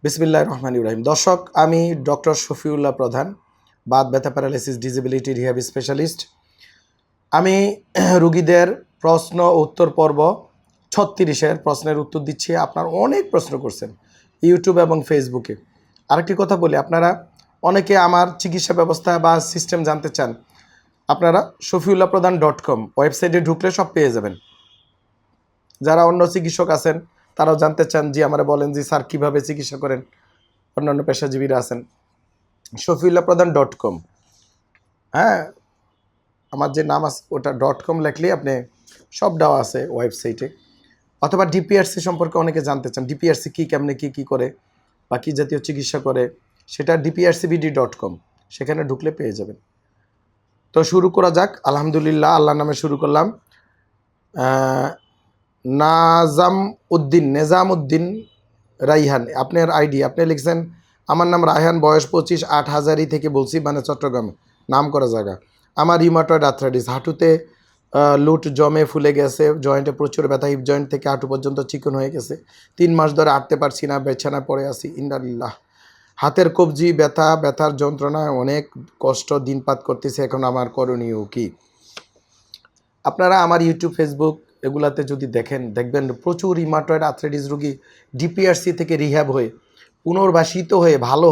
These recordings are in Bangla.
বিসমিল্লাহির রহমানির রহিম। দর্শক, আমি ডক্টর শফিউল্লাহ প্রধান, বাত ব্যথা প্যারালাইসিস ডিসেবিলিটি রিহ্যাব স্পেশালিস্ট। আমি রুগীদের প্রশ্ন উত্তর পর্ব 36-এর প্রশ্নের উত্তর দিচ্ছি। আপনারা অনেক প্রশ্ন করছেন ইউটিউব এবং ফেসবুকে। আরেকটি কথা বলি, আপনারা অনেকে আমার চিকিৎসা ব্যবস্থা বা সিস্টেম জানতে চান। আপনারা shafiullahpradhan.com ওয়েবসাইটে ঢুকলে সব পেয়ে যাবেন। যারা অন্য চিকিৎসক আছেন তারাও জানতে চান, জি আমারে বলেন জি স্যার কীভাবে চিকিৎসা করেন, অন্যান্য পেশাজীবীরা আছেন। shafiullahpradhan.com, হ্যাঁ, আমার যে নাম আছে ওটা .com লেখলেই আপনি সব দেওয়া আছে ওয়েবসাইটে। অথবা ডিপিআরসি সম্পর্কে অনেকে জানতে চান, ডিপিআরসি কী, কেমনে কী করে বা কী জাতীয় চিকিৎসা করে, সেটা dprcbd.com, সেখানে ঢুকলে পেয়ে যাবেন। তো শুরু করা যাক। আলহামদুলিল্লাহ, আল্লাহর নামে শুরু করলাম। নেজাম উদ্দিন রাইহান, আপনার আইডি, আপনি লিখছেন আমার নাম রায়হান, বয়স 25, 8 হাজারি থেকে বলছি, মানে চট্টগ্রাম, নাম করা জায়গা। আমার রিউমাটয়েড আর্থ্রাইটিস, হাঁটুতে লুট জমে ফুলে গেছে, জয়েন্টে প্রচুর ব্যথা, হিপ জয়েন্ট থেকে হাঁটু পর্যন্ত চিকন হয়ে গেছে, 3 মাস ধরে হাঁটতে পারছি না, বিছানায় পড়ে আছি, ইন্নালিল্লাহ। হাতের কবজি ব্যথা, ব্যথার যন্ত্রণায় অনেক কষ্ট, দিনপাত করতেছে, এখন আমার করণীয় কি? আপনারা আমার ইউটিউব, ফেসবুক এগুলাতে যদি দেখবেন প্রচুর রিউমাটয়েড আর্থ্রাইটিস রোগী ডিপিআরসি থেকে রিহ্যাব হয়ে, পুনর্বাসিত হয়ে, ভালো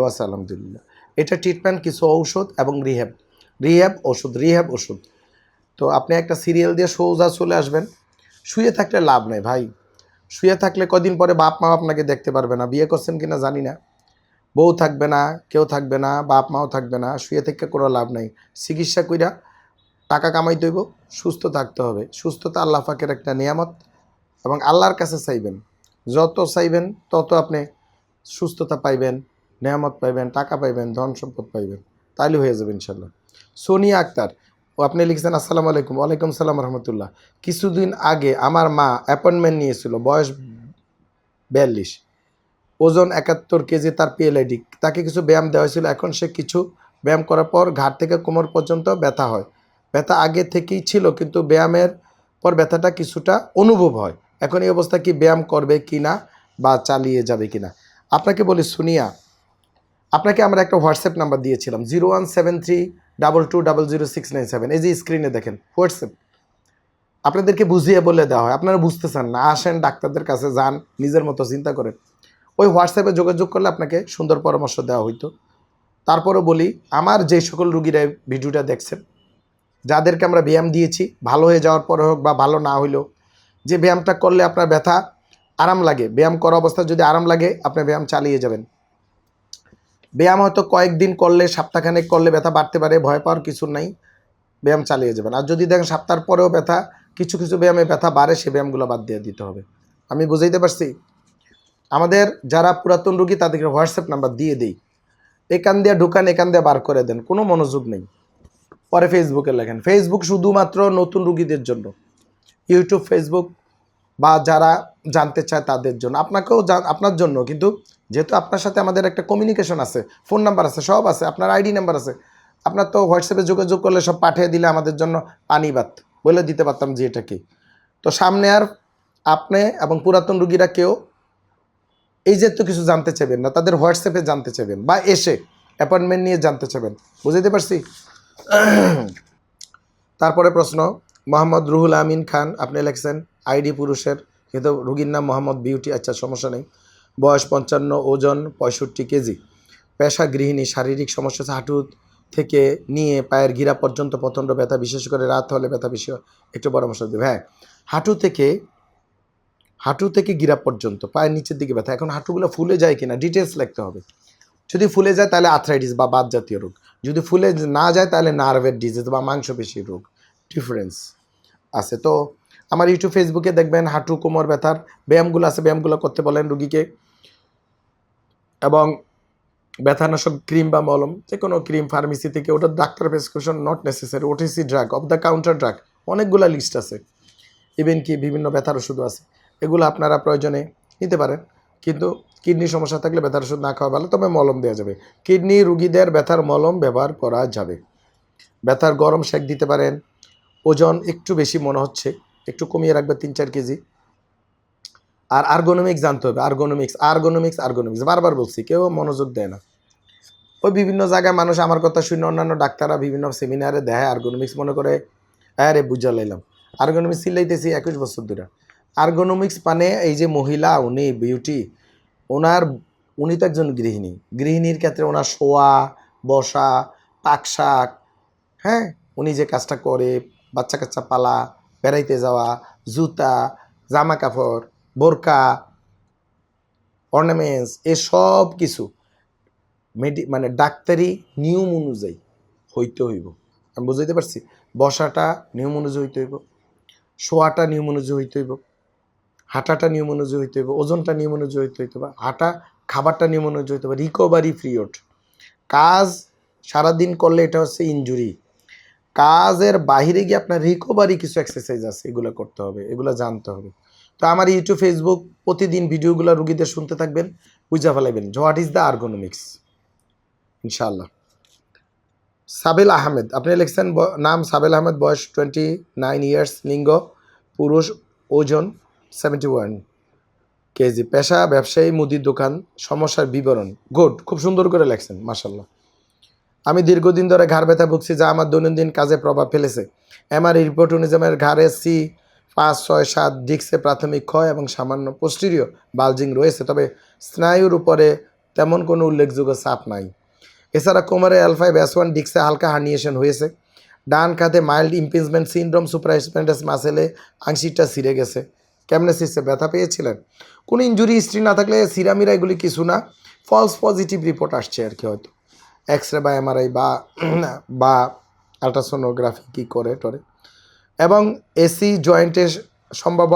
আছে আলহামদুলিল্লাহ। এটা ট্রিটমেন্ট, কিছু ঔষধ এবং রিহ্যাব ওষুধ। তো আপনি একটা সিরিয়াল দিয়ে সোজা চলে আসবেন। শুয়ে থাকলে লাভ নেই ভাই। শুয়ে থাকলে কদিন পরে বাপ মা আপনাকে দেখতে পারবে না। বিয়ে করছেন কিনা জানি না, বউ থাকবে না, কেউ থাকবে না, বাপ মাও থাকবে না। শুয়ে থেকে কোনো লাভ নাই। চিকিৎসা কইরা টাকা কামাইতে হইব, সুস্থ থাকতে হবে। সুস্থতা আল্লাহ পাকের একটা নিয়ামত, এবং আল্লাহর কাছে চাইবেন, যত চাইবেন তত আপনি সুস্থতা পাইবেন, নিয়ামত পাইবেন, টাকা পাইবেন, ধন সম্পদ পাইবেন, তাইলে হয়ে যাবে ইনশাল্লাহ। সোনিয়া আক্তার, ও আপনি লিখছেন আসসালামু আলাইকুম। ওয়ালাইকুম সালাম রহমতুল্লাহ। কিছুদিন আগে আমার মা অ্যাপয়েন্টমেন্ট নিয়েছিল, বয়স 42, ওজন 71 কেজি, তার পিএলআইডি, তাকে কিছু ব্যায়াম দেওয়া হয়েছিল। এখন সে কিছু ব্যায়াম করার পর ঘাট থেকে কোমর পর্যন্ত ব্যথা হয়। ব্যথা আগে থেকেই ছিল, কিন্তু ব্যায়ামের পর ব্যথাটা কিছুটা অনুভব হয়। এখন এই অবস্থা কি ব্যায়াম করবে কি না বা চালিয়ে যাবে কি না? আপনাকে বলি সুনিয়া, আপনাকে আমরা একটা হোয়াটসঅ্যাপ নাম্বার দিয়েছিলাম 017322000697, এই যে স্ক্রিনে দেখেন হোয়াটসঅ্যাপ। আপনাদেরকে বুঝিয়ে বলে দেওয়া হয়, আপনারা বুঝতেছেন না, আসেন ডাক্তারদের কাছে যান, নিজের মতো চিন্তা করেন। ওই হোয়াটসঅ্যাপে যোগাযোগ করলে আপনাকে সুন্দর পরামর্শ দেওয়া হইতো। তারপরও বলি, আমার যে সকল রুগীরা ভিডিওটা দেখছেন, যাদেরকে আমরা ব্যায়াম দিয়েছি, ভালো হয়ে যাওয়ার পরে হোক বা ভালো না হইলেও, যে ব্যায়ামটা করলে আপনার ব্যথা আরাম লাগে, ব্যায়াম করা অবস্থায় যদি আরাম লাগে, আপনি ব্যায়াম চালিয়ে যাবেন। ব্যায়াম হয়তো কয়েকদিন করলে, সপ্তাহখানেক করলে ব্যথা বাড়তে পারে, ভয় পাওয়ার কিছু নাই, ব্যায়াম চালিয়ে যাবেন। আর যদি দেখেন সপ্তাহ পরেও ব্যথা, কিছু ব্যায়ামে ব্যথা বাড়ে, সে ব্যায়ামগুলো বাদ দিয়ে দিতে হবে। আমি বুঝাইতে পারছি? আমাদের যারা পুরাতন রুগী তাদেরকে হোয়াটসঅ্যাপ নাম্বার দিয়ে দিই, এখান দিয়ে ঢুকান, এখান দিয়ে বার করে দেন, কোনো মনোযোগ নেই। পরে ফেসবুকে লেখেন, ফেসবুক শুধুমাত্র নতুন রুগীদের জন্য, ইউটিউব, ফেসবুক বা যারা জানতে চায় তাদের জন্য, আপনাকেও আপনার জন্য। কিন্তু যেহেতু আপনার সাথে আমাদের একটা কমিউনিকেশন আছে, ফোন নাম্বার আছে, সব আছে, আপনার আইডি নাম্বার আছে, আপনার তো হোয়াটসঅ্যাপে যোগাযোগ করলে সব পাঠিয়ে দিলে আমাদের জন্য পানি ভাত বলে দিতে পারতাম যে এটা কি। তো সামনে আর আপনি এবং পুরাতন রুগীরা কেউ এই যে তো কিছু জানতে চাইবেন না, তাদের হোয়াটসঅ্যাপে জানতে চাইবেন বা এসে অ্যাপয়েন্টমেন্ট নিয়ে জানতে চাইবেন। বুঝতে পারছি? তারপরে প্রশ্ন, মোহাম্মদ রুহুল আমিন খান, আপনি লিখছেন আইডি পুরুষের, কিন্তু রুগীর নাম মোহাম্মদ বিউটি। আচ্ছা, সমস্যা নেই। বয়স 55, ওজন 65 কেজি, পেশা গৃহিণী, শারীরিক সমস্যা, হাঁটু থেকে নিয়ে পায়ের গিরা পর্যন্ত প্রচণ্ড ব্যথা, বিশেষ করে রাত হলে ব্যথা বেশি হয়, একটু পরামর্শ দেবে। হ্যাঁ, হাঁটু থেকে গিরা পর্যন্ত পায়ের নিচের দিকে ব্যথা। এখন হাঁটুগুলো ফুলে যায় কিনা ডিটেলস লিখতে হবে। যদি ফুলে যায় তাহলে আর্থ্রাইটিস বা বাত জাতীয় রোগ, যদি ফুলে না যায় তাহলে নার্ভের ডিজিজ বা মাংসপেশির রোগ, ডিফারেন্স আছে। তো আমার ইউটিউব, ফেসবুকে দেখবেন হাঁটু কোমর ব্যথার ব্যায়ামগুলো আছে, ব্যায়ামগুলো করতে বলেন রুগীকে, এবং ব্যথানাশক ক্রিম বা মলম, যে কোনো ক্রিম ফার্মেসি থেকে, ওটা doctor prescription not necessary, OTC drug, of the counter drug, অনেকগুলো লিস্ট আছে। ইভেন কি বিভিন্ন ব্যথার ওষুধও আছে, এগুলো আপনারা প্রয়োজনে নিতে পারেন। কিন্তু কিডনির সমস্যা থাকলে ব্যথার ওষুধ না খাওয়া ভালো, তবে মলম দেওয়া যাবে। কিডনি রুগীদের ব্যথার মলম ব্যবহার করা যাবে। ব্যথার গরম সেক দিতে পারেন। ওজন একটু বেশি মনে হচ্ছে, একটু কমিয়ে রাখবে, 3-4 কেজি। আর আর্গোনমিক্স জানতে হবে, আর্গোনমিক্স বারবার বলছি, কেউ মনোযোগ দেয় না। ওই বিভিন্ন জায়গায় মানুষ আমার কথা শুনে অন্যান্য ডাক্তাররা বিভিন্ন সেমিনারে দেয় আর্গোনমিক্স, মনে করে আরে বুঝা লাইলাম। আর্গোনমিক্স চিল্লাইতেছি 21 বছর ধরে। আর্গোনমিক্স মানে এই যে মহিলা, উনি বিউটি, উনি তো একজন গৃহিণী। গৃহিণীর ক্ষেত্রে ওনার শোয়া, বসা, পাক শাক, হ্যাঁ, উনি যে কাজটা করে, বাচ্চা কাচ্চা পালা, বেড়াইতে যাওয়া, জুতা, জামা কাপড়, বোরকা, অর্নামেন্টস, এসব কিছু মানে ডাক্তারি নিয়ম অনুযায়ী হইতে হইব। আমি বুঝাইতে পারছি? বসাটা নিয়ম অনুযায়ী হইতে হইব, শোয়াটা নিয়ম অনুযায়ী হইতে হইব, হাঁটাটা নিয়ম অনুযায়ী হইতে হইব, ওজনটা নিয়ম অনুযায়ী হইতে হইতে হবে, খাবারটা নিয়ম অনুযায়ী হইতে হবে, রিকভারি পিরিয়ড। কাজ সারাদিন করলে এটা হচ্ছে ইনজুরি। কাজের বাইরে গিয়ে আপনার রিকভারি কিছু এক্সারসাইজ আছে, এগুলো করতে হবে, এগুলো জানতে হবে। তো আমার ইউটিউব, ফেসবুক প্রতিদিন ভিডিওগুলো রুগীদের শুনতে থাকবেন, বুঝা ফেলাইবেন হোয়াট ইজ দ্য আর্গোনমিক্স, ইনশাআল্লাহ। সাবেল আহমেদ, আপনি লিখছেন নাম সাবেল আহমেদ, বয়স 29 ইয়ার্স, লিঙ্গ পুরুষ, ওজন 71 কেজি, পেশা ব্যবসায়ী, মুদির দোকান, সমস্যার বিবরণ। গুড, খুব সুন্দর করে লেখছেন, মাশাল্লাহ। আমি দীর্ঘদিন ধরে ঘাড় ব্যথা ভুগছি, যা আমার দৈনন্দিন কাজে প্রভাব ফেলেছে। এমআরআই রিপোর্ট অনুযায়ী আমার ঘাড়ে C5, 6, 7 ডিস্কে প্রাথমিক ক্ষয় এবং সামান্য পোস্টেরিয়র বালজিং রয়েছে, তবে স্নায়ুর উপরে তেমন কোনো উল্লেখযোগ্য চাপ নাই। এছাড়া কোমরে L5S1 ডিস্কে হালকা হার্নিয়েশন হয়েছে। ডান কাঁধে মাইল্ড ইম্পিঞ্জমেন্ট সিনড্রোম, সুপ্রাস্পেন্ডাস মাসেলে আংশিকটা ছিঁড়ে গেছে। কেমনে ছিঁড়ছে? ব্যথা পেয়েছিলেন? কোনো ইঞ্জুরি হিস্ট্রি না থাকলে সিরামিরা এগুলি কিছু না, ফলস পজিটিভ রিপোর্ট আসছে আর কি, হয়তো এক্স রে বা এমআরআই বা আলট্রাসোনোগ্রাফি কী করে টরে। এবং এসি জয়েন্টে সম্ভাব্য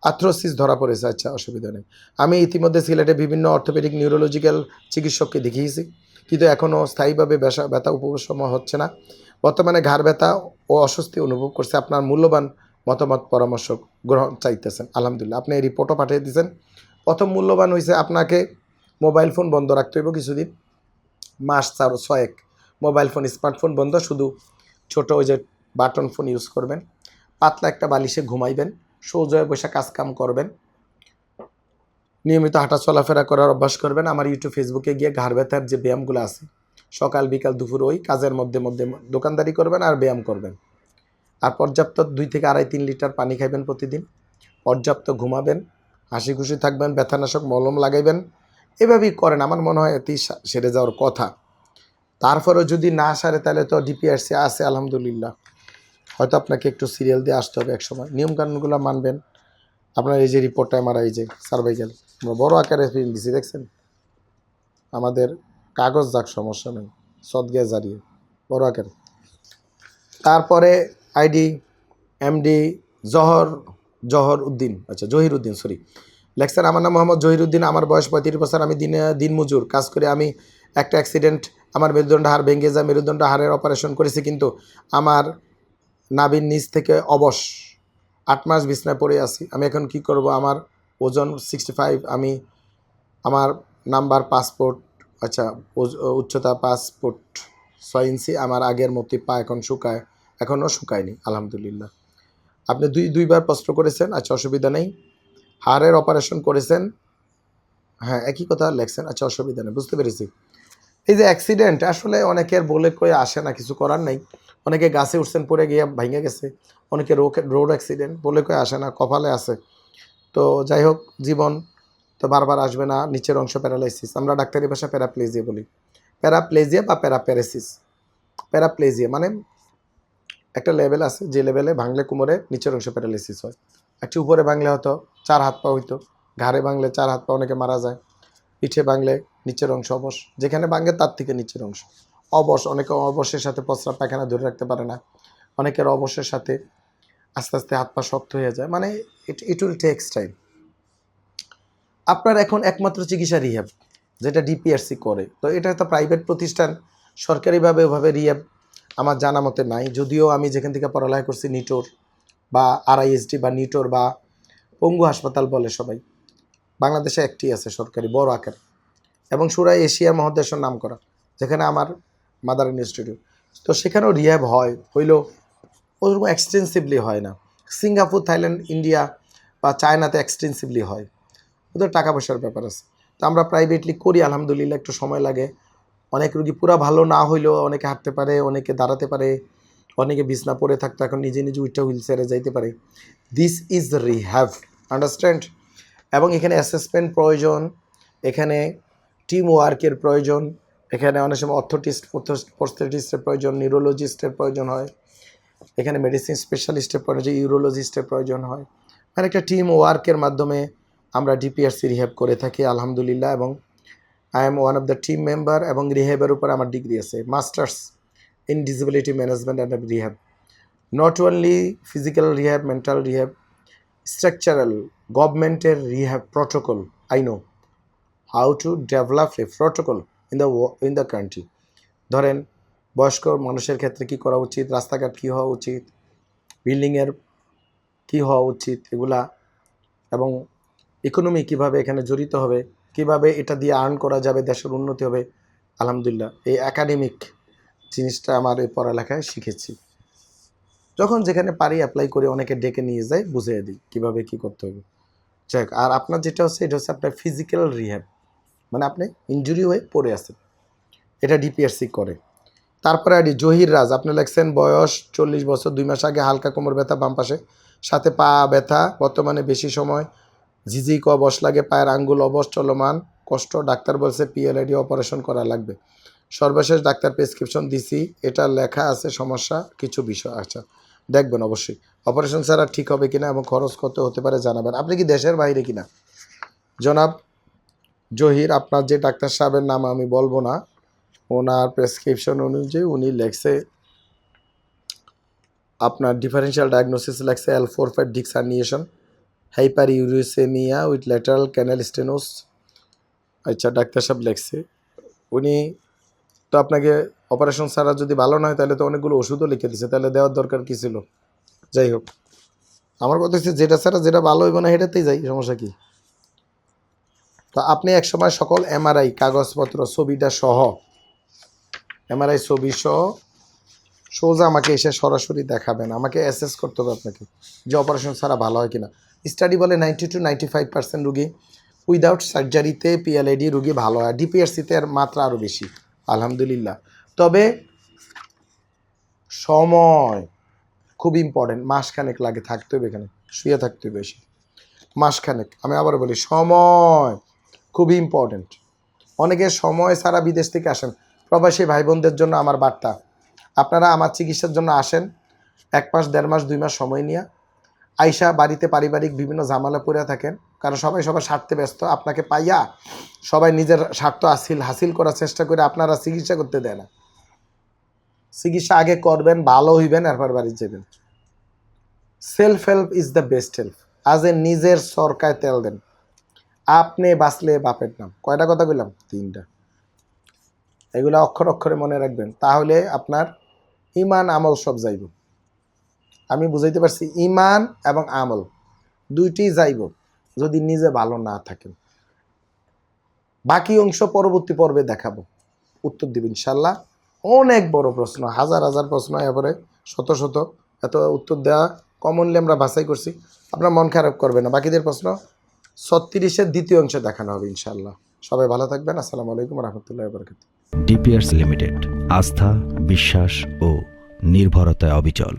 আর্থ্রোসিস ধরা পড়েছে। আচ্ছা, অসুবিধা নেই। আমি ইতিমধ্যে সিলেটে বিভিন্ন অর্থোপেডিক নিউরোলজিক্যাল চিকিৎসককে দেখিয়েছি, কিন্তু এখনও স্থায়ীভাবে ব্যথা উপশম হচ্ছে না। বর্তমানে ঘাড় ব্যথা ও অস্বস্তি অনুভব করছে। আপনার মূল্যবান মতামত পরামর্শ গ্রহণ চাইতেছেন। আলহামদুলিল্লাহ, আপনি এই রিপোর্টও পাঠিয়ে দিয়েছেন। প্রথম মূল্যবান হয়েছে আপনাকে মোবাইল ফোন বন্ধ রাখতে হইব কিছুদিন, মাস 6 মোবাইল ফোন, স্মার্টফোন বন্ধ, শুধু ছোটো ওই যে বাটন ফোন ইউজ করবেন, পাতলা একটা বালিশে ঘুমাইবেন, সোজা বসে কাজকাম করবেন, নিয়মিত হাঁটা চলাফেরা করার অভ্যাস করবেন। আমার ইউটিউব, ফেসবুকে গিয়ে ঘাড় ব্যথার যে ব্যায়ামগুলো আছে, সকাল বিকাল দুপুর ওই কাজের মধ্যে মধ্যে দোকানদারি করবেন আর ব্যায়াম করবেন। আর পর্যাপ্ত 2 থেকে 2.5-3 লিটার পানি খাইবেন প্রতিদিন, পর্যাপ্ত ঘুমাবেন, হাসি খুশি থাকবেন, ব্যথানাশক মলম লাগাইবেন। এভাবেই করেন, আমার মনে হয় এতেই সেরে যাওয়ার কথা। তারপরেও যদি না সারে, তাহলে তো ডিপিআরসি আছে, আলহামদুলিল্লাহ। হয়তো আপনাকে একটু সিরিয়াল দিয়ে আসতে হবে একসময়, নিয়মকানুনগুলো মানবেন। আপনার এই যে রিপোর্টটা আমার, এই যে সার্ভাইকাল, আমরা বড় আকারে প্রিন্ট দিচ্ছি, দেখছেন? আমাদের কাগজ যাক, সমস্যা নেই, সদগে জারিয়ে বড় আকারে। তারপরে ID MD Zahir Uddin, sorry, লেখছেন আমার নাম মোহাম্মদ জহির উদ্দিন, আমার বয়স 35 বছর, আমি দিন মজুর কাজ করি। আমি একটা অ্যাক্সিডেন্ট, আমার মেরুদণ্ড হাড় ভেঙে যায়, মেরুদণ্ড হাড়ের অপারেশন করেছি, কিন্তু আমার নাভির নিচ থেকে অবশ, 8 মাস বিছনায় পড়ে আছি। আমি এখন কি করব? আমার ওজন 65, আমি আমার নাম্বার পাসপোর্ট, আচ্ছা, উচ্চতা 5 ফুট 6 ইঞ্চি, আমার আগের মতো পা এখন এখনও শুকায়নি, আলহামদুলিল্লাহ। আপনি দুইবার প্রশ্ন করেছেন, আচ্ছা, অসুবিধা নেই। হাড়ের অপারেশন করেছেন, হ্যাঁ, একই কথা লেখছেন, আচ্ছা, অসুবিধা নেই, বুঝতে পেরেছি। এই যে অ্যাক্সিডেন্ট, আসলে অনেকের বলে কয়ে আসে না, কিছু করার নেই। অনেকে গাছে উঠছেন, পড়ে গিয়ে ভেঙে গেছে, অনেকে রোড অ্যাক্সিডেন্ট, বলে কয়ে আসে না, কপালে আছে। তো যাই হোক, জীবন তো বারবার আসবে না। নিচের অংশ প্যারালাইসিস, আমরা ডাক্তারি ভাষা প্যারাপ্লেজিয়া বলি, প্যারাপ্লেজিয়া বা প্যারাপ্যারাসিস। প্যারাপ্লেজিয়া মানে একটা লেভেল আছে, যে লেভেলে ভাঙলে কোমরে নিচের অংশ প্যারালাইসিস হয়। একটু উপরে ভাঙলে হয়তো 4 হাত পা হইতো, ঘাড়ে ভাঙলে 4 হাত পা অনেকে মারা যায়, পিঠে ভাঙলে নিচের অংশ অবশ, যেখানে ভাঙে তার থেকে নিচের অংশ অবশ। অনেকে অবশের সাথে প্রস্রাব পায়খানা ধরে রাখতে পারে না, অনেকের অবশের সাথে আস্তে আস্তে হাত পা শক্ত হয়ে যায়, মানে ইট উইল টেক্স টাইম। আপনার এখন একমাত্র চিকিৎসা রিহ্যাব, যেটা ডিপিআরসি করে। তো এটা তো প্রাইভেট প্রতিষ্ঠান, সরকারিভাবে ওভাবে রিহ্যাব আমার জানা মতে নাই। যদিও আমি যেখান থেকে পড়ালেখা করছি, নিটোর বা আরআইএসডি বা নিটোর বা পঙ্গু হাসপাতাল বলে সবাই, বাংলাদেশে একটি আছে সরকারি, বড় আকার, এবং সুরা এশিয়া মহাদেশের নাম করা, যেখানে আমার মাদার ইনস্টিটিউট। তো সেখানেও হইলেও ওরকম এক্সটেন্সিভলি হয় না। সিঙ্গাপুর, থাইল্যান্ড, ইন্ডিয়া, বা চায়নাতে এক্সটেন্সিভলি হয়, ওদের টাকা পয়সার ব্যাপার আছে। তো আমরা প্রাইভেটলি করি আলহামদুলিল্লাহ, একটু সময় লাগে। অনেক রুগী পুরা ভালো না হইলেও অনেকে হাঁটতে পারে, অনেকে দাঁড়াতে পারে, অনেকে বিছনা পড়ে থাকতো এখন নিজে নিজে উইটা হুইল চেয়ারে যাইতে পারে। This is rehab, understand. এবং এখানে অ্যাসেসমেন্ট প্রয়োজন, এখানে টিম ওয়ার্কের প্রয়োজন, এখানে অনেক সময় অর্থোটিস্ট প্রস্থেটিস্টের প্রয়োজন, নিউরোলজিস্টের প্রয়োজন হয়, এখানে মেডিসিন স্পেশালিস্টের প্রয়োজন, ইউরোলজিস্টের প্রয়োজন হয়। আর একটা টিম ওয়ার্কের মাধ্যমে আমরা ডিপিআরসি রিহ্যাব করে থাকি আলহামদুলিল্লাহ। এবং I am one of the team member, এবং রিহ্যাবের উপর আমার ডিগ্রি আছে, masters in disability management and rehab. Not only physical rehab, mental rehab, structural গভর্নমেন্টের rehab protocol. I know how to develop a protocol in the country. ধরেন বয়স্ক মানুষের ক্ষেত্রে কী করা উচিত, রাস্তাঘাট কী হওয়া উচিত, বিল্ডিংয়ের কী হওয়া উচিত এগুলা, এবং ইকোনমি কীভাবে এখানে জড়িত হবে, কীভাবে এটা দিয়ে আর্ন করা যাবে, দেশের উন্নতি হবে। আলহামদুলিল্লাহ এই একাডেমিক জিনিসটা আমার এই পড়ালেখায় শিখেছি। যখন যেখানে পারি অ্যাপ্লাই করে অনেকে ডেকে নিয়ে যায়, বুঝিয়ে দিই কীভাবে কী করতে হবে। যাক, আর আপনার যেটা হচ্ছে এটা হচ্ছে আপনার ফিজিক্যাল রিহ্যাব, মানে আপনি ইনজুরি হয়ে পড়ে আছেন, এটা ডিপিআরসি করে। তারপরে আইডি জহির রাজ, আপনি লেখছেন বয়স 40 বছর, 2 মাস আগে হালকা কোমর ব্যথা বাম পাশে, সাথে পা ব্যথা, বর্তমানে বেশি সময় ঝিঝি ক বস লাগে, পায়ের আঙ্গুল অবশ, চলমান কষ্ট, ডাক্তার বলছে পিএলআইডি অপারেশন করা লাগবে। সর্বশেষ ডাক্তার প্রেসক্রিপশন দিছি, এটা লেখা আছে সমস্যা কিছু বিষয়। আচ্ছা দেখবেন অবশ্যই অপারেশন ছাড়া ঠিক হবে কিনা এবং খরচ কত হতে পারে জানাবেন। আপনি কি দেশের বাইরে কিনা? জনাব জহির, আপনার যে ডাক্তার সাহেবের নাম আমি বলবো না, ওনার প্রেসক্রিপশন অনুযায়ী উনি লেখছে আপনার ডিফারেন্সিয়াল ডায়াগনোসিস লেখছে L4-5 disc herniation, hyperuricaemia with lateral canal stenosis. আচ্ছা ডাক্তার সাহেব লেখছে, উনি তো আপনাকে অপারেশন ছাড়া যদি ভালো না হয় তাহলে তো অনেকগুলো ওষুধও লিখে দিচ্ছে, তাহলে দেওয়ার দরকার কী ছিল? যাই হোক, আমার কথা হচ্ছে যেটা ছাড়া যেটা ভালো হইব না সেটাতেই যাই, সমস্যা কী? তো আপনি একসময় সকল এমআরআই কাগজপত্র ছবিটা সহ, এমআরআই ছবি সহ সোজা আমাকে এসে সরাসরি দেখাবেন, আমাকে অ্যাসেস করতে হবে আপনাকে যে অপারেশন ছাড়া ভালো হয় কিনা। স্টাডি বলে 90 to 95% রুগী উইদাউট সার্জারিতে পিএলআইডি রুগী ভালো হয়, ডিপিআরসিতে এর মাত্রা আরও বেশি আলহামদুলিল্লাহ। তবে সময় খুব ইম্পর্টেন্ট, মাসখানেক লাগে থাকতে হবে, এখানে শুয়ে থাকতে হবে বেশি, মাসখানেক। আমি আবার বলি সময় খুবই ইম্পর্টেন্ট। অনেকে সময় ছাড়া বিদেশ থেকে আসেন, প্রবাসী ভাই বোনদের জন্য আমার বার্তা, আপনারা আমার চিকিৎসার জন্য আসেন 1 মাস 1.5 মাস 2 মাস সময় নিয়ে আইসা বাড়িতে পারিবারিক বিভিন্ন ঝামেলা পড়ে থাকেন, কারণ সবাই সবার স্বার্থে ব্যস্ত। আপনাকে পাইয়া সবাই নিজের স্বার্থ হাসিল করার চেষ্টা করে আপনারা চিকিৎসা করতে দেয় না। চিকিৎসা আগে করবেন, ভালো হইবেন, এরপর বাড়ি যাবেন। Self help is the best help. আজ নিজের সরকায় তেল দেন, আপনি বাঁচলে বাপের নাম। কয়টা কথা বললাম? 3টা। এগুলো অক্ষর অক্ষরে মনে রাখবেন, তাহলে আপনার ইমান আমল সব যাইব। আমি বুঝাইতে পারছি, ইমান এবং আমল দুইটি যাইব যদি নিজে ভালো না থাকেন। বাকি অংশ পরবর্তী পর্বে দেখাবো, উত্তর দিব ইনশাল্লাহ। অনেক বড় প্রশ্ন, হাজার হাজার প্রশ্ন, এরপরে শত শত, এত উত্তর দেওয়া কমনলি আমরা বাছাই করছি। আপনার মন খারাপ করবে না, বাকিদের প্রশ্ন 36-এর দ্বিতীয় অংশে দেখানো হবে ইনশাল্লাহ। সবাই ভালো থাকবেন। আসসালামু আলাইকুম রহমতুল্লাহ বরকাতুহু। ডিপিআরস লিমিটেড, আস্থা, বিশ্বাস ও নির্ভরতায় অবিচল।